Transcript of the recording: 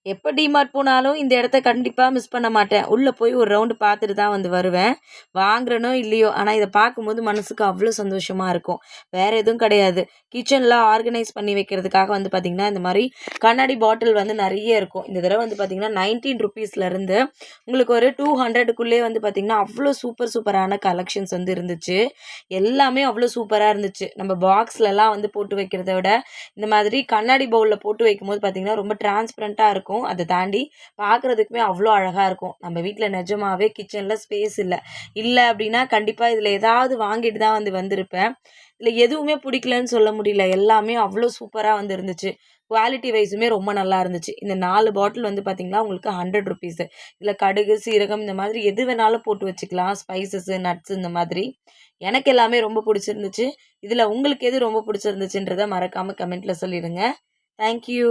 எப்போ டிமார்ட் போனாலும் இந்த இடத்த கண்டிப்பா மிஸ் பண்ண மாட்டேன். உள்ள போய் ஒரு ரவுண்டு பார்த்துட்டு தான் வந்து வருவேன். வாங்குறேனோ இல்லையோ, ஆனா இத பார்க்கும்போது மனசுக்கு அவ்ளோ சந்தோஷமா இருக்கும். வேற எதுவும் கிடையாது. கிச்சன்ல ஆர்கனைஸ் பண்ணி வைக்கிறதுக்காக வந்து பார்த்தீங்கன்னா, இந்த மாரி கண்ணாடி பாட்டில் வந்து நெறைய இருக்கும். இந்த தடவ வந்து பார்த்தீங்கன்னா, ₹19லேருந்து உங்களுக்கு ஒரு 200க்குள்ளயே வந்து பார்த்தீங்கன்னா, அவ்ளோ சூப்பரான கலெக்ஷன்ஸ் வந்து இருந்துச்சு. எல்லாமே அவ்ளோ சூப்பரா இருந்துச்சு. நம்ம பாக்ஸ்லலாம் வந்து போட்டு வைக்கிறத விட, இந்த மாதிரி கண்ணாடி பவுல்ல போட்டு வைக்கும்போது பார்த்தீங்கன்னா, ரொம்ப டிரான்ஸ்பரன்ட்டா இருக்கும். அத தாண்டி பார்க்குறதுக்குமே அவ்ளோ அழகா இருக்கும். நம்ம வீட்ல நிஜமாவே கிச்சன்ல ஸ்பேஸ் இல்ல. இல்ல அப்டின்னா, கண்டிப்பா இதுல ஏதாவது வாங்கிட்டு தான் வந்து வந்திருப்பேன். இதுல எதுவுமே பிடிக்கலன்னு சொல்ல முடியல. எல்லாமே அவ்ளோ சூப்பரா வந்து இருந்துச்சு. குவாலிட்டி வைஸுமே ரொம்ப நல்லா இருந்துச்சு. இந்த 4 பாட்டில் வந்து பார்த்தீங்கன்னா, உங்களுக்கு ₹100. இதுல கடுகு, சீரகம் இந்த மாதிரி எது வேணாலும் போட்டு வச்சுக்கலாம். ஸ்பைசஸு, நட்ஸ் இந்த மாதிரி. எனக்கு எல்லாமே ரொம்ப புடிச்சிருந்துச்சு. இதுல உங்களுக்கு எது ரொம்ப புடிச்சிருந்துச்சுன்றத மறக்காம கமெண்ட்ல சொல்லிடுங்க. Thank you.